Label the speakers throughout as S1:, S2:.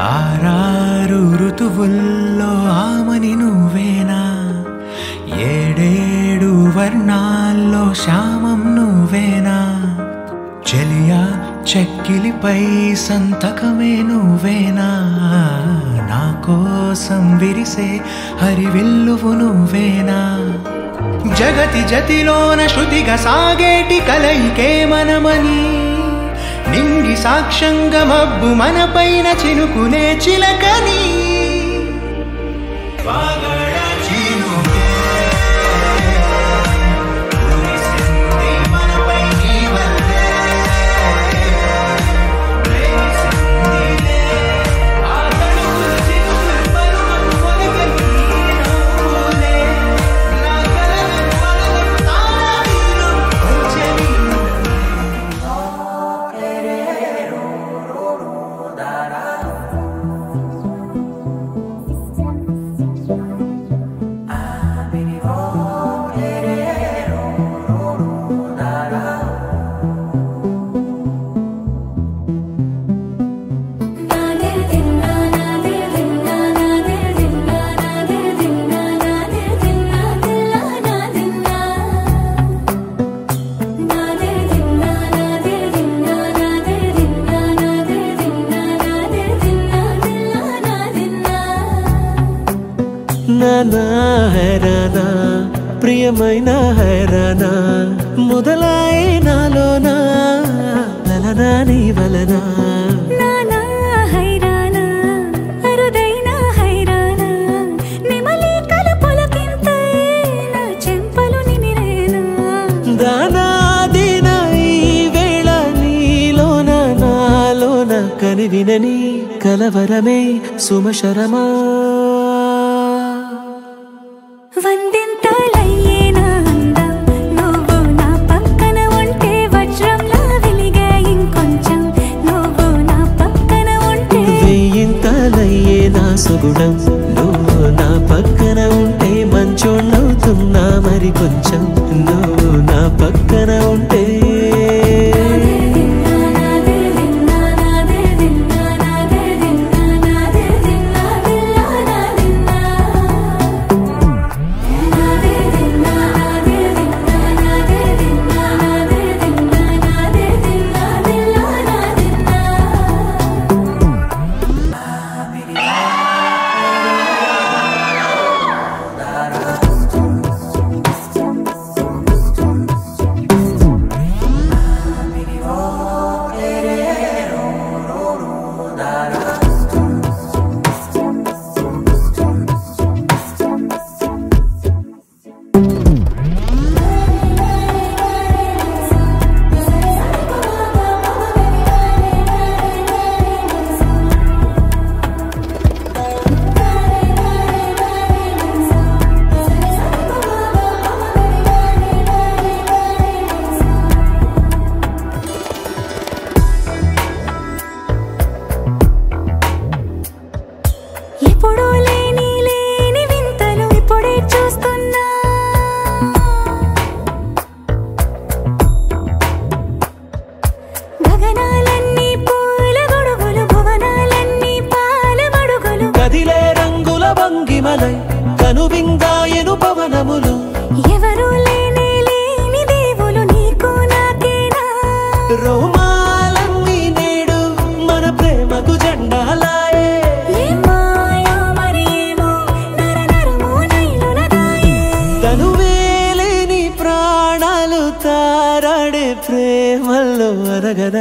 S1: ఆరారు ఋతువుల్లో ఆమని నువ్వేనా, ఏడేడు వర్ణాల్లో శ్యామం నువ్వేనా, చెలియా చెక్కిలిపై సంతకమే నువ్వేనా, నా కోసం విరిసే హరివిల్లువు నువ్వేనా, జగతి జతిలోన శృతిగా సాగేటి కలయికే మనమని, నింగి సాక్ష్యంగా మబ్బు మన పైన చినుకునే చిలకని,
S2: నానా హైరానా ప్రియమైన హైరానా మొదలాయే నాలోనా లలనా నీ వలనా,
S3: నానా హైరానా అరుదైన హైరానా నిమలి కలుపులకింతై నా చెంపలు నిమిరేనా,
S2: దానా దినా ఈ వేళ నీలోన నాలోన కనివినని కలవరమే సుమశరమా,
S3: వందింతలయ్యేనా అందం నువ్వు నా పక్కన ఉంటే, వజ్రంలా వెలిగే ఇంకొంచెం నువ్వు నా పక్కన ఉంటే,
S2: వెయ్యింతలయ్యే నా సుగుణం నువ్వు నా పక్కన ఉంటే, మంచోళ్ళవుతున్నా మరి కొంచెం నువ్వు నా పక్కన ఉంటే,
S3: ఎప్పుడూ లేని వింతలు ఇప్పుడే చూస్తున్నా, గగనాలన్నీ పూల గొడుగులు భువనాలన్నీ పాల మడుగులు,
S2: కదిలే రంగుల భంగిమలై కనువిందాయను పవనములు,
S3: ఎవరూ లేని దేవులు నీకు నాకేనా,
S2: రోమాలన్నీ నేడు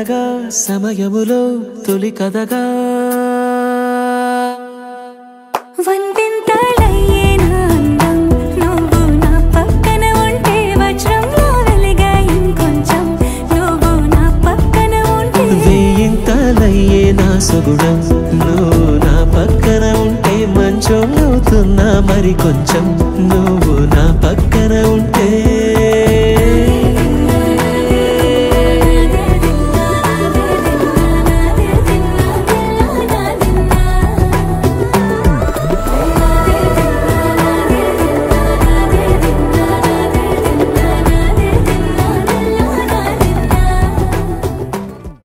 S2: కలగా సమయములో తొలి కథగా
S3: వందింతలయ్యే నా అందం నువ్వు నా పక్కన ఉంటే వజ్రంలా వెలిగా ఇంకొంచెం నువ్వు నా పక్కన ఉంటే
S2: వేయింతలయ్యే నా సుగుణం నువ్వు నా పక్కన ఉంటే మంచం అవుతున్నా మరి కొంచెం నువ్వు